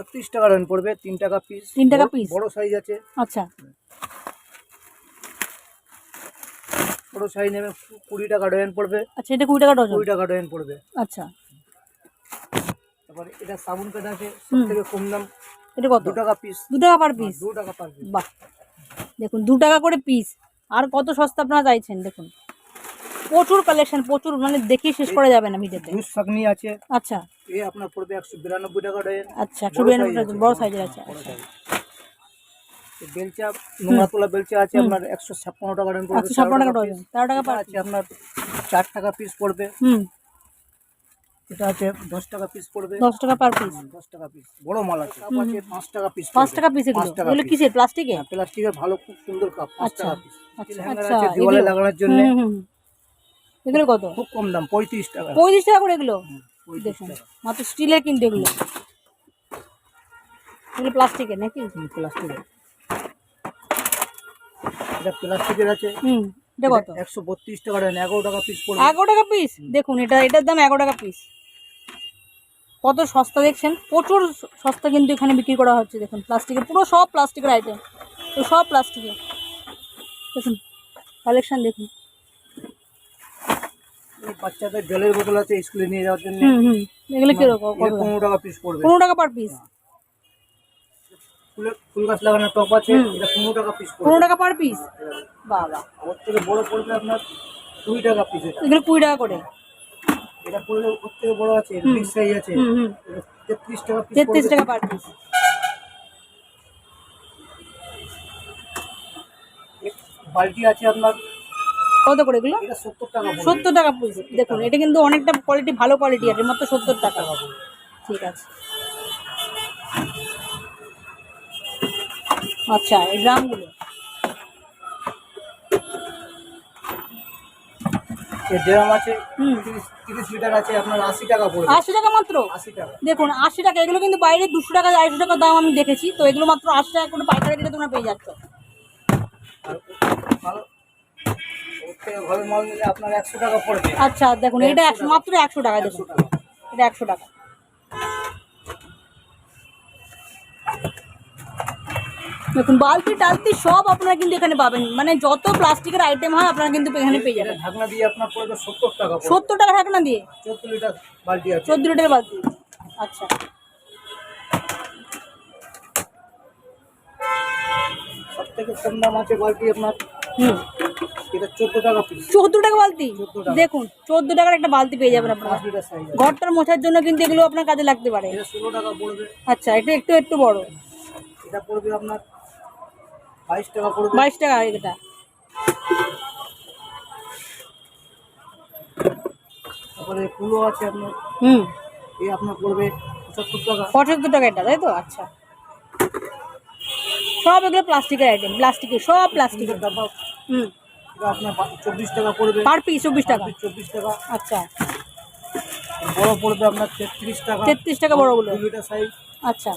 36 টাকা ডজন পড়বে, 3 টাকা পিস। 3 টাকা পিস, বড় সাইজ আছে। আচ্ছা বড় সাইজ নেবে 20 টাকা ডজন পড়বে। আচ্ছা এটা 20 টাকা ডজন, 20 টাকা ডজন পড়বে। আচ্ছা তারপরে এটা সাবুন প্যাড আছে সবথেকে কম দাম, এটা কত? 2 টাকা পিস। 2 টাকা পার পিস, 2 টাকা পার পিস। বাহ দেখুন 2 টাকা করে পিস। আর কত সস্তা আপনারা চাইছেন দেখুন, প্রচুর কালেকশন, প্রচুর, মানে দেখি শেষ করা যাবে না ভিডিওতে। জুস ছাঁকনি আছে, আচ্ছা এই আপনার পড়বে 192 টাকা ডজন। আচ্ছা 192 টাকা, বড় সাইজের আছে। আচ্ছা বেলচা, নোংরা তোলা বেলচা আছে আপনার 156 টাকা ডজন পড়বে। আচ্ছা 56 টাকা ডজন, 13 টাকা পার আছে আপনার 4 টাকা পিস পড়বে। এটা আছে 10 টাকা পিস পড়বে। 10 টাকা পার পিস, 10 টাকা পিস। বড় মাল আছে, কাপ আছে 5 টাকা পিস। 5 টাকা পিস এগুলো? এগুলো কিসের, প্লাস্টিকে? হ্যাঁ প্লাস্টিকের, ভালো খুব সুন্দর কাপ, 5 টাকা পিস। আচ্ছা হ্যাঙ্গার আচ্ছা, আছে দেওয়ালে লাগানোর জন্য, এগুলো কত? খুব কম দাম, 35 টাকা। 35 টাকা করে এগুলো? 35 দেখুন টাকা। মাত্র স্টিলের কিন্তু এগুলো, এগুলো প্লাস্টিকের নাকি? প্লাস্টিকের। এটা প্লাস্টিকের আছে। এটা কত? 132 টাকা ডজন, 11 টাকা পিস পড়বে। 11 টাকা পিস? দেখুন এটার দাম 11 টাকা পিস। কত সস্তা দেখছেন, প্রচুর সস্তা কিন্তু এখানে বিক্রি করা হচ্ছে। দেখুন প্লাস্টিকের, পুরো সব প্লাস্টিকের আইটেম, তো সব প্লাস্টিকের। দেখুন কালেকশন দেখুন। বাচ্চাদের জলের বোতল আছে স্কুলে নিয়ে যাওয়ার জন্য। এগুলো কিরকম? 15 টাকা পিস পড়বে। 15 টাকা পার পিস। ফুল গাছ লাগানোর টপ আছে, এটা 15 টাকা পিস পড়বে। 15 টাকা পার পিস, বাবা। ওর থেকে বড় পড়বে আপনার 20 টাকা পিস। এগুলো 20 টাকা করে। এটা পড়লে ওর থেকে বড় আছে, বিগ সাইজ আছে, 33 টাকা পিস। 33 টাকা পার পিস। বালতি আছে আপনার কত করে এগুলো? এটা 70 টাকা পড়বে। 70 টাকা পিস। দেখুন এটা কিন্তু অনেকটা কোয়ালিটি, ভালো কোয়ালিটি আছে, মাত্র 70 টাকা। ঠিক আছে, আচ্ছা এই ড্রামগুলো এই ড্রাম আছে 30 লিটার আছে আপনার 80 টাকা পড়বে। 80 টাকা মাত্র? 80 টাকা। দেখুন 80 টাকা। এগুলো কিন্তু বাইরে 200 টাকা 250 টাকা দাম আমি দেখেছি, তো এগুলো মাত্র 80 টাকা করে পাইকারি রেটে তোমরা পেয়ে যাচ্ছ। আর ভালো, ওর থেকে ভালো মাল নিলে আপনার 100 টাকা পড়বে। আচ্ছা দেখুন এটা 100, মাত্র 100 টাকা। দেখুন এটা 100 টাকা। দেখুন বালতি টালতি সব আপনারা কিন্তু এখানে পাবেন, মানে যত প্লাস্টিকের আইটেম হয় আপনারা কিন্তু এখানে পেয়ে যাবেন। ঢাকনা দিয়ে আপনার পড়বে 70 টাকা পড়বে। 70 টাকা ঢাকনা দিয়ে? 14 লিটার বালতি আছে। 14 লিটার বালতি, আচ্ছা। সবথেকে কম দাম আছে বালতি আপনার, এটা 14 টাকা পিস। 14 টাকা বালতি? 14 টাকা। দেখুন 14 টাকার একটা বালতি পেয়ে যাবেন আপনারা। 5 লিটার সাইজ। ঘরটার মোছার জন্য কিন্তু এগুলো আপনার কাজে লাগতে পারে। এটা 16 টাকা পড়বে। আচ্ছা এটা একটু বড়, এটা পড়বে আপনার 22 টাকা পড়বে। 22 টাকা এটা। তারপরে কুলো আছে আপনার, এই আপনার পড়বে 75 টাকা। 75 টাকা এটা, তাই তো? আচ্ছা সব এগুলো প্লাস্টিকের আইটেম, প্লাস্টিকের, সব প্লাস্টিকের। ডাব্বা এটা আপনার 24 টাকা পড়বে পার পিস 24 টাকা? 24 টাকা। আচ্ছা বড় পড়বে আপনার 33 টাকা। 33 টাকা বড়গুলো? 2 লিটার সাইজ। আচ্ছা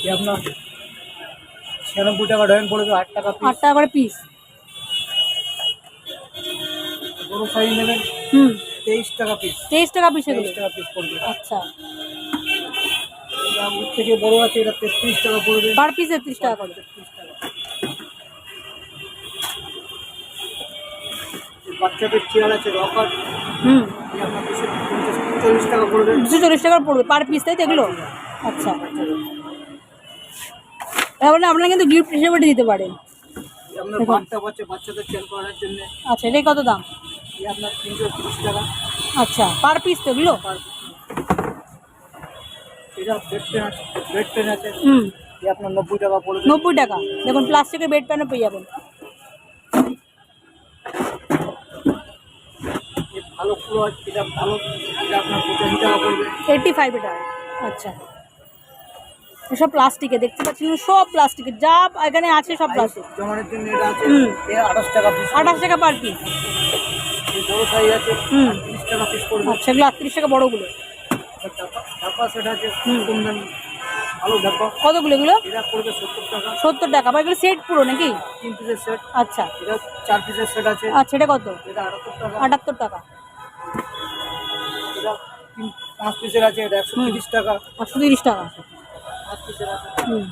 এই আপনার 96 টাকা ডজন পড়বে, 8 টাকা পিস। 8 টাকা করে পিস। বড় সাইজ নেবেন 23 টাকা পিস। 23 টাকা পিস এগুলো? 23 টাকা পিস পড়বে। আচ্ছা এটা ওর থেকে বড় আছে, এটা 33 টাকা পড়বে। পার পিস 33 টাকা করে? 33 টাকা। বাচ্চাদের চেয়ার আছে রকার, এই আপনার 240 টাকা পড়বে। 240 টাকা পড়বে পার পিস, তাই তো এগুলো? আচ্ছা তারপরে আপনারা কিন্তু গিফট হিসেবে দিতে পারেন। আপনার বাথটাব আছে বাচ্চাদের চেয়ার করার জন্য। আচ্ছা এটাই কত দাম? এই আপনার 330 টাকা। আচ্ছা পার পিস তো এগুলো? এটা বেড পেন আছে, এই আপনার 90 টাকা পড়বে। 90 টাকা। দেখুন প্লাস্টিকের বেড প্যানও পেয়ে যাবেন। এই ভালো কুলো আছে, এটা ভালো, এটা আপনার 85 টাকা পড়বে। 85 টাকা। আচ্ছা এসব প্লাস্টিকে দেখতে পাচ্ছেন, সব প্লাস্টিকের, যা এখানে আছে সব প্লাস্টিক। জমানোর জন্য এটা আছে, এই 28 টাকা পিস। 28 টাকা পার পিস। এই বড় সাইজ আছে 30 টাকা পিস পড়বে। আচ্ছা এগুলো 38 টাকা বড়গুলো? ঢাকা সেট আছে কম দামি, ভালো ঢাকা। কতগুলো এগুলো? এটা পড়বে 70 টাকা। 70 টাকা। বা এগুলো সেট পুরো নাকি? 3 পিসের সেট। আচ্ছা এটা 4 পিসের সেট আছে। আচ্ছা এটা কত? এটা 78 টাকা। 78 টাকা। এটা 5 পিসের আছে, এটা 130 টাকা। 130 টাকা। 5 পিসের আছে, হুম,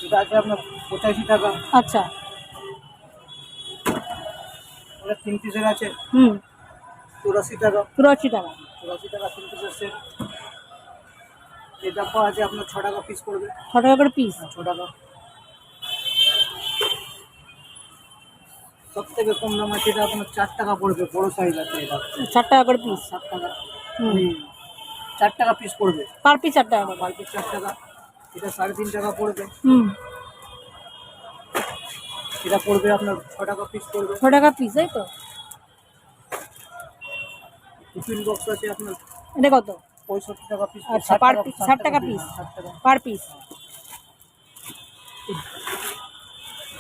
এটা আছে আপনার 85 টাকা। আচ্ছা। এটা 3 পিসের আছে, হুম, 84 টাকা। 84 টাকা। 84 টাকা 3 পিসের সেট। এই ডাব্বা আছে আপনার 6 টাকা পিস পড়বে। 6 টাকা করে পিস। 6 টাকা। সব থেকে কম দাম আছে, এটা আপনার 4 টাকা পড়বে, বড় সাইজ আছে এটা। 4 টাকা করে পিস। 7 টাকা। হুম, 4 টাকা পিস পড়বে, পার পিস 4 টাকা করে। পার পিস 4 টাকা। এটা 3.5 টাকা পড়বে। হুম, এটা পড়বে আপনার 6 টাকা পিস পড়বে। 6 টাকা পিস, তাই তো? টিফিন বক্স আছে আপনার এটা কত? 65 টাকা পিস। আচ্ছা, পার পিস 60 টাকা পিস, 60 টাকা। Per piece.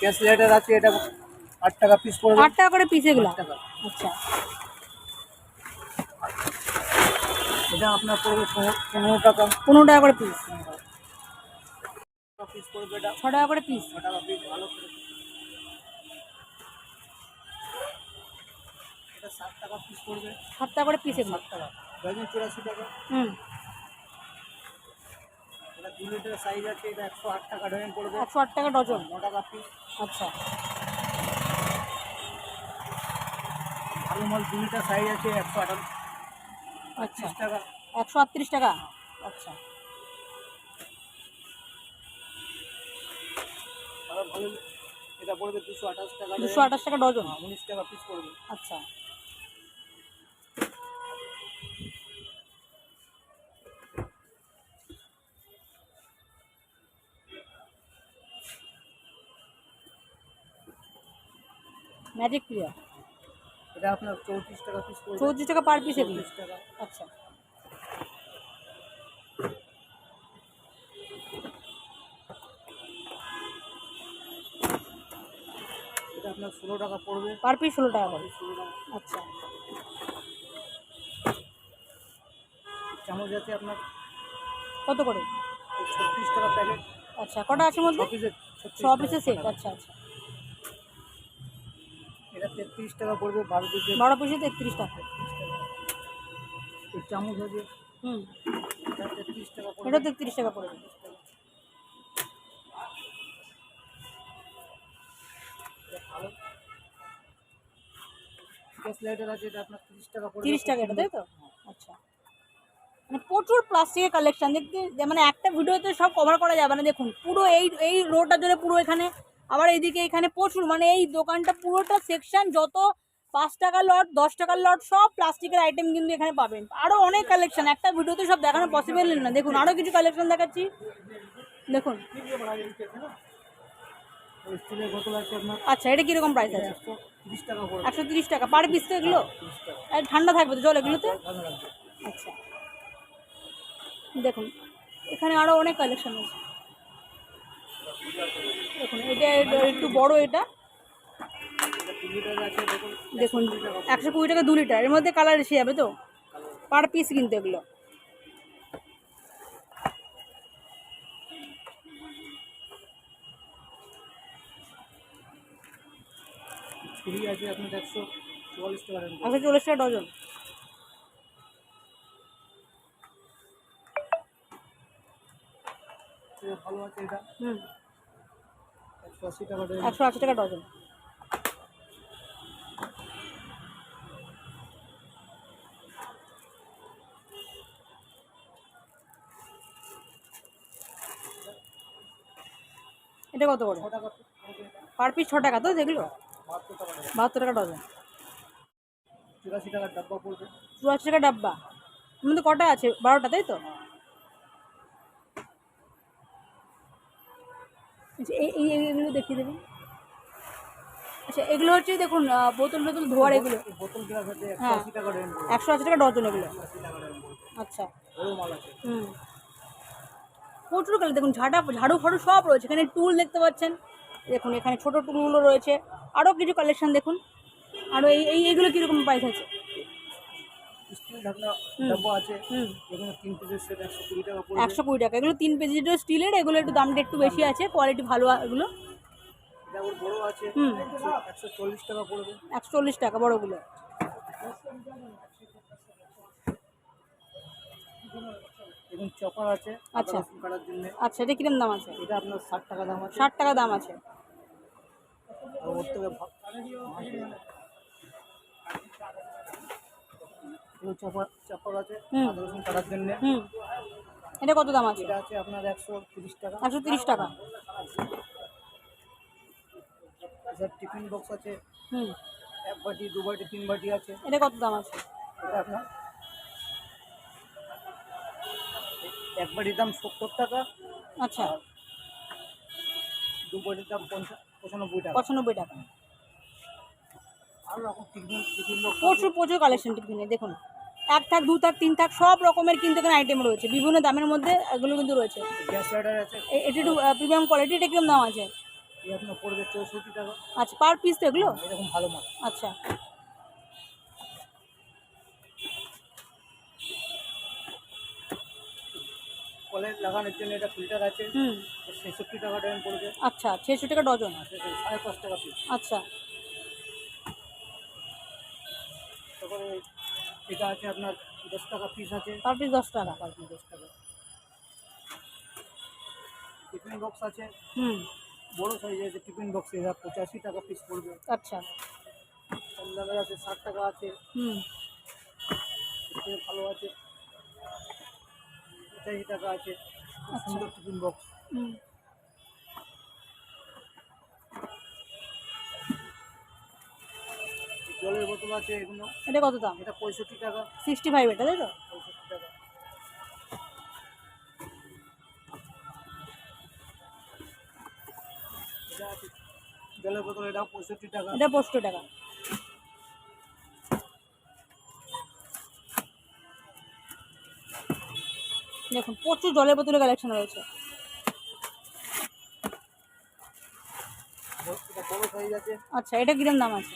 গ্যাস লাইটার আছে, এটা 8 টাকা পিস পড়বে। 8 টাকা করে পিস এগুলো। 8 টাকা। আচ্ছা, এটা আপনার পড়বে 15 টাকা। 15 টাকা করে পিস। পিস পড়বে এটা 6 টাকা করে পিস। 6 টাকা পিস। ভালো করে এটা 7 টাকা পিস পড়বে। 7 টাকা করে পিস এগুলো। 7 টাকা। ডজন 84 টাকা। হুম, এটা 2 লিটার সাইজ আছে, এটা 108 টাকা ডজন পড়বে। 108 টাকা ডজন। 9 টাকা পিস। আচ্ছা, ভালো মাল 2 লিটার সাইজ আছে, 138 আচ্ছা, টাকা। 138 টাকা। আচ্ছা, ভালো ভালো এটা পড়বে 228 টাকা। 228 টাকা ডজন। 19 টাকা পিস পড়বে। আচ্ছা, ম্যাজিক প্লেয়ার। এটা আপনার 34 টাকা পিস পড়বে। 34 টাকা পার পিস এগুলো। 34 টাকা। আচ্ছা, এটা আপনার 16 টাকা পড়বে। পার পিস 16 টাকা করে। 16 টাকা। আচ্ছা, চামচ আছে আপনার কত করে? 36 টাকা প্যাকেট। আচ্ছা, কটা আছে মধ্যে? 6 পিসের 6 পিসের সেট। আচ্ছা, আচ্ছা, এটা 33 টাকা পড়বে, 12 পিসের। 12 পিসে 33 টাকা। এই চামচ আছে, হুম, এটা 33 টাকা পড়বে। এটা 33 টাকা পড়বে। এটা ভালো। গ্যাস লাইটার আছে, এটা আপনার 30 টাকা পড়বে। 30 টাকা এটা, তাই তো? আচ্ছা, মানে প্রচুর প্লাস্টিকের কালেকশন দেখতে, মানে একটা ভিডিওতে সব কভার করা যাবে না। দেখুন পুরো এই রোডটা জুড়ে পুরো এখানে, আবার এইদিকে এখানে প্রচুর, মানে এই দোকানটা পুরোটা সেকশন, যত 5 টাকার লট, 10 টাকার লট, সব প্লাস্টিকের আইটেম কিন্তু এখানে পাবেন। আরও অনেক কালেকশন, একটা ভিডিওতে সব দেখানো পসিবল না। দেখুন আরও কিছু কালেকশন দেখাচ্ছি, দেখুন। স্টিলের বোতল আছে আপনার আচ্ছা, এটা কীরকম প্রাইস আছে? 130 টাকা পড়বে। 130 টাকা পার পিস তো এগুলো? 30 টাকা। আর ঠান্ডা থাকবে তো জল এগুলোতে? ভালো লাগবে। আচ্ছা, দেখুন এখানে আরও অনেক কালেকশন আছে। দেখুন এটা একটু বড়, এটা এটা 2 লিটার আছে, দেখুন দেখুন 120 টাকা 2 লিটার। এর মধ্যে কালার এসে যাবে তো? পার পিস কিন্তু এগুলো। ছুরি আছে আপনার 144 টাকা রেঞ্জ। 140 টাকা ডজন। ভালো আছে এটা, হুম, 180 টাকা রেঞ্জ। 180 টাকা ডজন। এটা কত করে? 6 টাকা পড়বে এটা। পার পিস 6 টাকা তো যেগুলো? 72 টাকা রেঞ্জ। 72 টাকা ডজন। 84 টাকার ডাব্বা পড়বে। 84 টাকা ডাব্বা। এর মধ্যে কটা আছে? 12টা, তাই তো? আচ্ছা, এগুলো দেখিয়ে দেবেন। আচ্ছা, এগুলো হচ্ছে দেখুন বোতল টোতল ধোয়ার এগুলো। বোতল গ্লাস আছে, হ্যাঁ, 180 টাকা রেঞ্জ। 180 টাকা ডজন এগুলো। 80 টাকা রেঞ্জ। আচ্ছা, বড় মাল আছে। হুম, প্রচুর কালে দেখুন ঝাড়ু ফাড়ু সব রয়েছে এখানে। টুল দেখতে পাচ্ছেন, দেখুন এখানে ছোটো টুলগুলো রয়েছে। আরও কিছু কালেকশন দেখুন। আরও এইগুলো কীরকম প্রাইস আছে? স্টিল ঢাকনা ডাব্বা আছে, হুম, এখানে 3 পিসের সেট 120 টাকা পড়বে। 120 টাকা। এগুলো 3 পেজিটা স্টিলের, এগুলো একটু দামটা একটু বেশি আছে, কোয়ালিটি ভালো এগুলো। এটা ওর বড় আছে, হুম, 140 টাকা পড়বে। 140 টাকা বড়গুলো। দেখুন চপার আছে আচ্ছা। রসুন কাটার জন্য। আচ্ছা, এটা কিরম দাম আছে? এটা আপনার 60 টাকা দাম আছে। 60 টাকা দাম আছে। আর ওর থেকে চপার চপার আছে হুম। আদা রসুন কাটার জন্য। হুম, এটা কত দাম আছে? এটা আছে আপনার 130 টাকা। 130 টাকা। এছাড়া টিফিন বক্স আছে হুম, 1 বাটি 2 বাটি 3 বাটি আছে। এটা কত দাম আছে? এটা আপনার 1 বাটির দাম 70 টাকা, আচ্ছা, 2 বাটির দাম 95 টাকা। 95 টাকা। আর রকম টিফিন টিফিন বক্স প্রচুর প্রচুর কালেকশন টিফিনে দেখুন, 1 থাক 2 থাক 3 থাক সব রকমের কিন্তু এখানে আইটেম রয়েছে, বিভিন্ন দামের মধ্যে এগুলো কিন্তু রয়েছে। গ্যাস লাইটার আছে। এটি একটু প্রিমিয়াম কোয়ালিটি, এটা কিরম দাম আছে? এই আপনার পড়বে 64 টাকা। আচ্ছা, পার পিস তো এগুলো? এরকম ভালো মাল। আচ্ছা, কলে লাগানোর জন্য এটা ফিল্টার আছে। হুম, 66 টাকা দাম পড়বে। আচ্ছা, 600 টাকা ডজন। আছে 5.5 টাকা পিস। আচ্ছা, তারপরে এটা আছে আপনার 10 টাকা পিস আছে। পার পিস 10 টাকা। পার পিস 10 টাকা। টিফিন বক্স আছে হুম, বড় সাইজের আছে টিফিন বক্স, এটা 85 টাকা পিস পড়বে। আচ্ছা, কম দামের আছে 60 টাকা আছে। হুম, এর থেকে ভালো আছে 85 টাকা আছে। খুব আচ্ছা। সুন্দর টিফিন বক্স। হুম, জলের বোতল আছে এগুলো। এটা কত দাম? এটা 65 টাকা। 65 এটা, তাই তো? 65 টাকা। এটা আছে জলের বোতল, এটা 65 টাকা। এটা 65 টাকা। দেখুন প্রচুর জলের বোতলের কালেকশন রয়েছে। এটা বড় সাইজ আছে। আচ্ছা, এটা কিরম দাম আছে?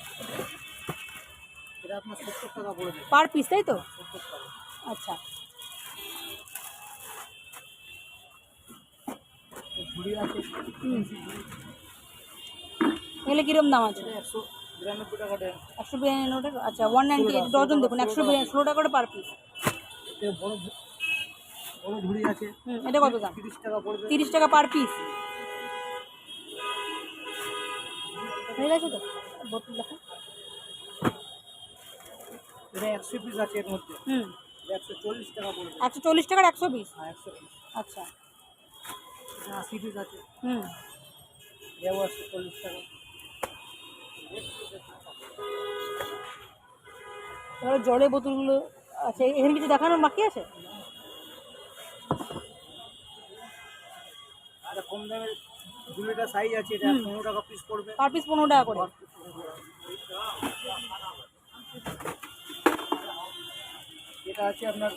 এটা আপনার 70 টাকা পড়বে। পার পিস, তাই তো? 70 টাকা। আচ্ছা, ঝুড়ি আছে। হুম, এগুলো কিরম দাম আছে? এটা 192 টাকা দাম। 192 টাকা। আচ্ছা, 190 ডজন দেখুন, 116 টাকা করে পার পিস। এটা বড় বড় ঝুড়ি আছে। হুম, এটা কত দাম? 30 টাকা পড়বে। 30 টাকা পার পিস। হয়ে গেছে তো বোতল দেখো। এটা 100 পিস আছে এর মধ্যে। হুম, এটা 140 টাকা পড়বে। 140 টাকার 100 পিস। হ্যাঁ 100 পিস। আচ্ছা, এটা 80 পিস আছে। হুম, এটাও 140 টাকা। তাহলে জলের বোতলগুলো আছে, এখানে কিছু দেখানোর বাকি আছে? এটা কম দামের 2 লিটার সাইজ আছে, এটা 15 টাকা পিস পড়বে। পার পিস 15 টাকা করে। এটা আছে আপনার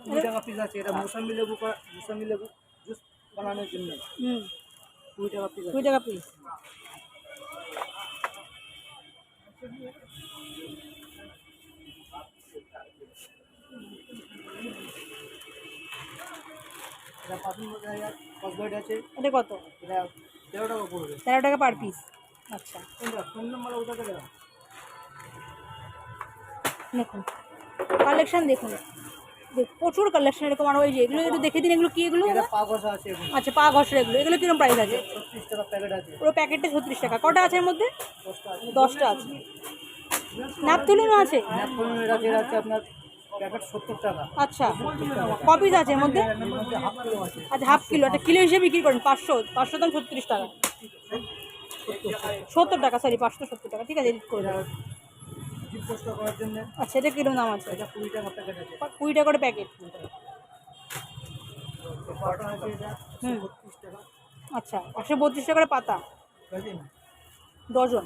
20 টাকা পিস আছে। এটা মৌসুমী লেবু জুস বানানোর জন্য হুম, 20 টাকা পিস আছে। 20 টাকা পিস। এটা 5 আছে। এটা কত? এটা 13 টাকা পড়বে। 13 টাকা পার পিস। আচ্ছা, কোনটা কোন নাম্বার ওটা থেকে দাও। দেখুন কালেকশন দেখুন, প্রচুর কালেকশন এরকম। আর ওই যে এগুলো একটু দেখে দিন, এগুলো কি এগুলো? এটা পা ঘষা আছে এগুলো। আচ্ছা, পা ঘষের এগুলো, এগুলো কিরকম প্রাইস আছে? 36 টাকা প্যাকেট আছে। পুরো প্যাকেটটা 36 টাকা। কটা আছে এর মধ্যে? 10টা আছে। 10টা আছে। ন্যাপথলিনও আছে? ন্যাপথলিনের আছে, এটা আছে আপনার প্যাকেট 70 টাকা। আচ্ছা, ক পিস আছে এর মধ্যে? এর মধ্যে হাফ কিলো আছে। আচ্ছা, হাফ কিলো। একটা কিলো হিসেবে বিক্রি করেন 500 দাম 36 টাকা। 70 টাকা, সরি 570 টাকা। ঠিক আছে, এডিট করে দেবো। জিপ পোস্ট করার জন্য আচ্ছা, এটা কিরকম দাম আছে? এটা 20 টাকা প্যাকেট আছে। 20 টাকা করে প্যাকেট। পাটা আছে এটা হুম, 32 টাকা। আচ্ছা, 132 টাকা করে পাতা বুঝলেন? ডজন।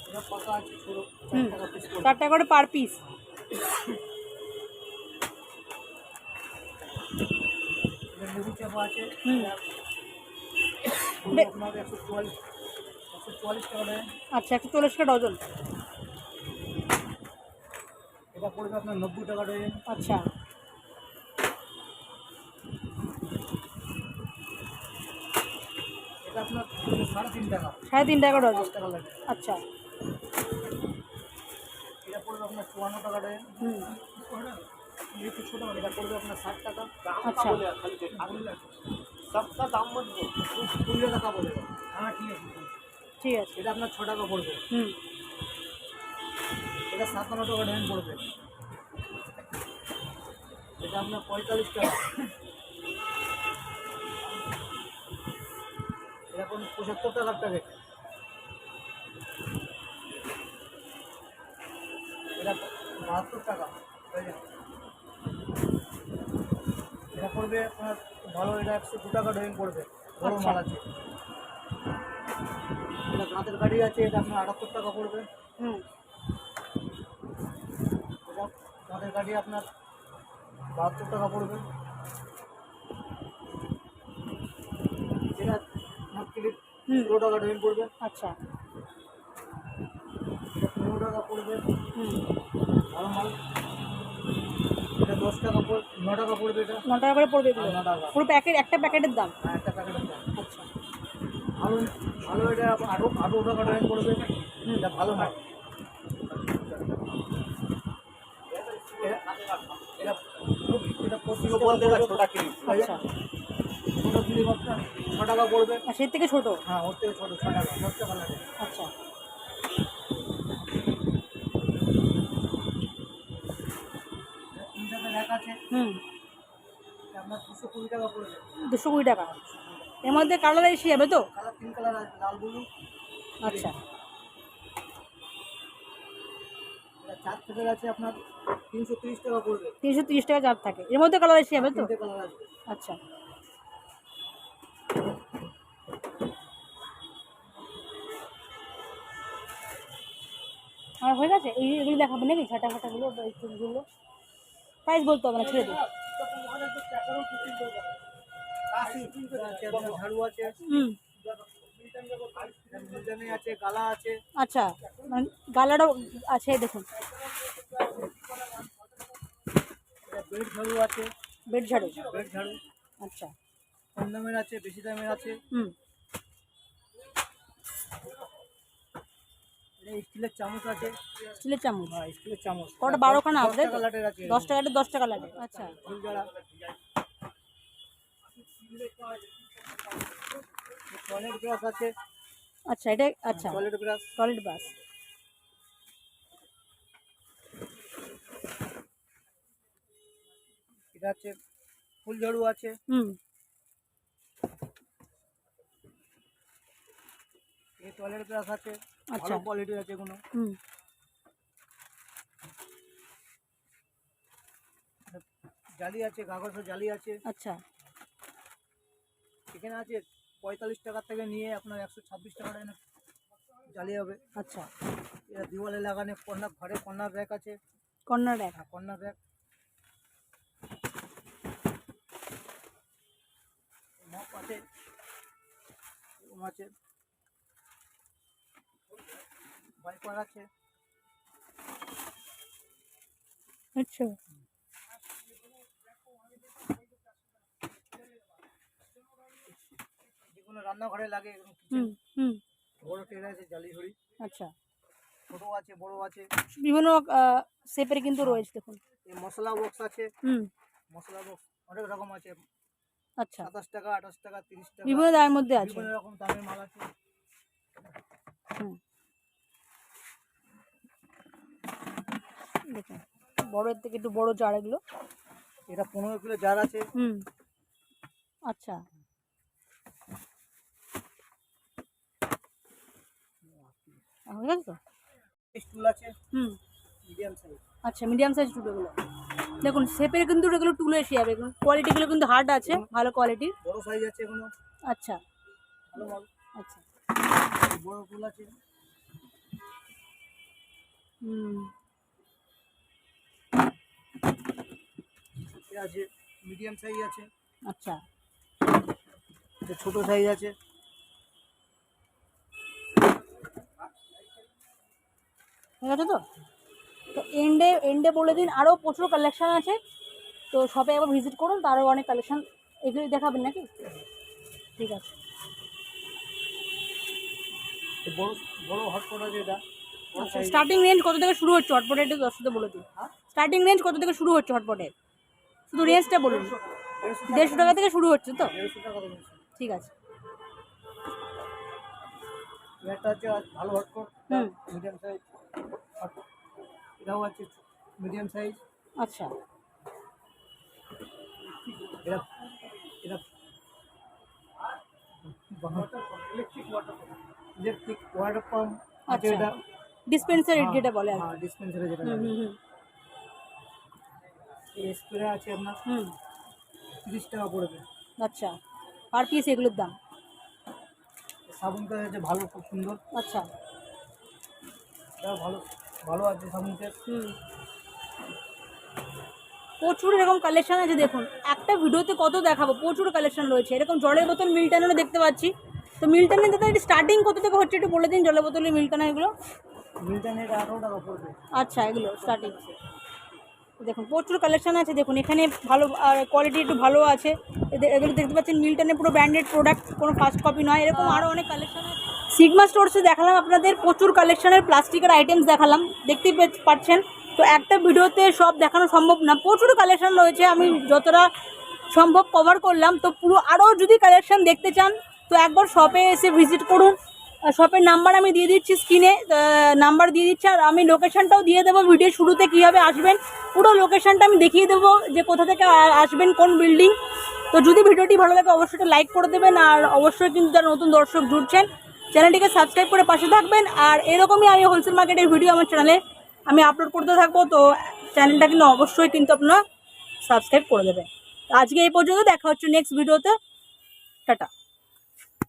এটা পাতা আছে ছোট 4 হুম, টাকা পিস করে। 4 টাকা করে পার পিস। এটা লেবু চাপা আছে। হুম, এটা আপনার 144 টাকা দেয়। আচ্ছা, 140 টাকা ডজন। এটা পড়বে আপনার 90 টাকা ডজন। আচ্ছা, এটা আপনার পড়বে 3.5 টাকা। 3.5 টাকা ডজন। 5 টাকা লাগে। আচ্ছা, এটা পড়বে আপনার 54 টাকা ডজন। হুম, একটু ছোটো এটা পড়বে আপনার 60 টাকা। আচ্ছা 20 টাকা পড়বে। হ্যাঁ ঠিক আছে, ঠিক আছে। এটা আপনার 6 টাকা পড়বে। হুম, এটা 57 টাকা ডজন পড়বে। এটা আপনার 45 টাকা। এরকম 75 টাকার প্যাকেট। এটা 72 টাকা। এটা পড়বে আপনার ভালো, এটা 102 টাকা ডজন পড়বে, বড় আচ্ছা। মাল আছে। এটা দাঁতের গাড়ি আছে, এটা আপনার 78 টাকা পড়বে। হুম, এটা দাঁতের গাড়ি আপনার 72 টাকা পড়বে। এটা আপনার ক্লিপ হুম, 15 টাকা ডজন পড়বে। আচ্ছা। এটা 15 টাকা পড়বে, হুম, ভালো মাল। এটা 10 টাকা 9 টাকা পড়বে। এটা 9 টাকা করে পড়বে এগুলো, 9 টাকা। পুরো প্যাকেট, একটা প্যাকেটের দাম। হ্যাঁ, একটা প্যাকেটের দাম। আচ্ছা। ভালো ভালো, এটা 18 টাকা ডজন পড়বে। এটা ভালো মাল। এটা- এটা এটা 25 টাকা পড়বে। আচ্ছা, ছোটো ক্লিপ আপনার 6 টাকা পড়বে। আর সের থেকে ছোট। হ্যাঁ, ওর থেকে ছোটো 6 টাকা, 10 টাকা লাগে। আচ্ছা, ইন্টারনেট এক আছে, হুম, এটা আপনার 220 টাকা পড়বে। 220 টাকা। এর মধ্যে কালার এসে যাবে তো? কালার 3 কালার আছে, লাল ব্লু। আচ্ছা, এটা 4 থেকে আছে আপনার 330 টাকা পড়বে। 330 টাকা চার থাকে, এর মধ্যে কালার এসে যাবে তো? 3টে কালার আছে। আচ্ছা, আর হয়ে গেছে, এগুলো দেখাবে নাকি, ছাটা ফাটাগুলো বা এই ফুলগুলো? প্রাইস বলতে হবে না, ছেড়ে দিই। আছে, আপনার ঝাড়ু আছে, হুম, মুলতানি আছে, গালা আছে। আচ্ছা, মানে গালাটাও আছে দেখুন। এটা বেড ঝাড়ু আছে, বেড ঝাড়ু। বেড ঝাড়ু আচ্ছা, কম দামের আছে, বেশি দামের আছে। হুম, এটা স্টিলের চামচ আছে। স্টিলের চামচ। হ্যাঁ, স্টিলের চামচ। কটা, 12খানা 10 আছে? টাকা লাটের আছে। 10 টাকা, 10 টাকা লাগে। আচ্ছা, ফুল জড়া। টয়লেট ব্রাশ আছে। আচ্ছা, এটা আচ্ছা, টয়লেট ব্রাশ। টয়লেট বাস। এটা আছে ফুল ঝাড়ু আছে। হুম, এই টয়লেট ব্রাশ আছে, আচ্ছা, ভালো কোয়ালিটি আছে এগুলো। হুম, জালি আছে, কাগজের জালি আছে। আচ্ছা, এখানে আছে 45 টাকা থেকে নিয়ে আপনার 126 টাকা এখানে জালি হবে। আচ্ছা, এটা দিওয়ালে লাগানো কর্নার, ঘরে কর্নার র্যাক আছে। কর্নার এক। হ্যাঁ, কর্নার র্যাক। মপ আছে, এরকম আছে, ওয়াইপার আছে। আচ্ছা, যেগুলো রান্নাঘরে লাগে, এরকম হুম, কিচেন। হুম, বড় ট্রে আছে, জালি ঝুড়ি, আচ্ছা, ছোটো আছে, বড় আছে। বিভিন্ন শেপের কিন্তু রয়েছে দেখুন। এই মশলা বক্স আছে, হুম, মশলা বক্স অনেক রকম আছে। আচ্ছা, 27 টাকা, 28 টাকা, 30 টাকা, বিভিন্ন দামের মধ্যে আছে। বিভিন্ন রকম দামের মাল আছে। হুম, দেখুন, বড়ের থেকে একটু বড় জার এগুলো। এটা 15 কিলো জার আছে। হুম, আচ্ছা, হয়ে গেছে তো? স্টুল আছে, হুম, মিডিয়াম সাইজ। আচ্ছা, মিডিয়াম সাইজ টুলগুলো দেখুন, শেপের কিন্তু এগুলো টুল এসে যাবে। কোয়ালিটিগুলো কিন্তু হার্ড আছে, ভালো কোয়ালিটির। বড় সাইজ আছে এগুলো, আচ্ছা, ভালো মাল। আচ্ছা, বড় টুল আছে। হুম, এটা আছে মিডিয়াম সাইজ আছে। আচ্ছা, এটা ছোট সাইজ আছে। ঠিক আছে তো? তো এন্ডে এন্ডে বলে দিন, আরও প্রচুর কালেকশান আছে, তো শপে একবার ভিজিট করুন, তারও অনেক কালেকশান এগুলো দেখাবেন নাকি? ঠিক আছে। বড় বড় হটপট আছে এটা। size। স্টার্টিং রেঞ্জ কত থেকে শুরু হচ্ছে হটপটের, একটু দর্শকদের বলে দিন। হ্যাঁ? স্টার্টিং রেঞ্জ কত থেকে শুরু হচ্ছে হটপটের, শুধু রেঞ্জটা বলুন। 150 টাকা থেকে শুরু হচ্ছে তো? 150 টাকা করে নিচ্ছি। ঠিক আছে। এটা হচ্ছে ভালো হটপট, হুম। Medium size. এটাও আছে মিডিয়াম সাইজ। আচ্ছা, এটা এটা ইলেকট্রিক ওয়াটার পাম্প আছে। আচ্ছা। এটা ডিসপেন্সার যেটা বলে আর কি। হ্যাঁ, ডিসপেন্সারে যেটা হুম লাগে। হুম হুম এই স্প্রে আছে আপনার হুম 30 টাকা পড়বে। আচ্ছা, পার পিস এগুলোর দাম? সাবুনটা আছে ভালো, খুব সুন্দর। আচ্ছা। এটা ভালো ভালো আছে সাবুনটা। হুম, প্রচুর এরকম কালেকশন আছে দেখুন, একটা ভিডিওতে কত দেখাবো, প্রচুর কালেকশন রয়েছে। এরকম জলের বোতল মিল্টনেরও দেখতে পাচ্ছি। তো মিল্টনের দাদা স্টার্টিং কত থেকে হচ্ছে একটু বলে দিন, জলের বোতলে মিল্টন এগুলো? মিল্টনে এটা 18 টাকা পড়বে। আচ্ছা, এগুলো স্টার্টিং দেখুন, প্রচুর কালেকশন আছে দেখুন এখানে, ভালো আর কোয়ালিটি একটু ভালো আছে। এগুলো দেখতে পাচ্ছেন মিল্টনের পুরো ব্র্যান্ডেড প্রোডাক্ট, কোনো ফার্স্ট কপি নয়। এরকম আরও অনেক কালেকশন আছে। সিগমা স্টোরসে দেখালাম আপনাদের প্রচুর কালেকশনের প্লাস্টিকের আইটেমস দেখালাম, দেখতেই পাচ্ছেন। তো একটা ভিডিওতে সব দেখানো সম্ভব না, প্রচুর কালেকশন রয়েছে, আমি যতটা সম্ভব কভার করলাম। তো পুরো আরও যদি কালেকশন দেখতে চান তো একবার শপে এসে ভিজিট করুন। শপের নাম্বার আমি দিয়ে দিচ্ছি স্ক্রিনে, নাম্বার দিয়ে দিচ্ছি, আর আমি লোকেশনটাও দিয়ে দেবো ভিডিও শুরুতে, কীভাবে আসবেন পুরো লোকেশনটা আমি দেখিয়ে দেবো, যে কোথা থেকে আসবেন, কোন বিল্ডিং। তো যদি ভিডিওটি ভালো লাগে অবশ্যই লাইক করে দেবেন, আর অবশ্যই কিন্তু যারা নতুন দর্শক জুড়ছেন চ্যানেলটিকে সাবস্ক্রাইব করে পাশে থাকবেন। আর এরকমই আমি হোলসেল মার্কেটের ভিডিও আমার চ্যানেলে আমি আপলোড করতে থাকবো, তো চ্যানেলটা কিন্তু অবশ্যই কিন্তু আপনারা সাবস্ক্রাইব করে দেবেন। আজকে এই পর্যন্ত, দেখা হচ্ছে নেক্সট ভিডিওতে। টাটা।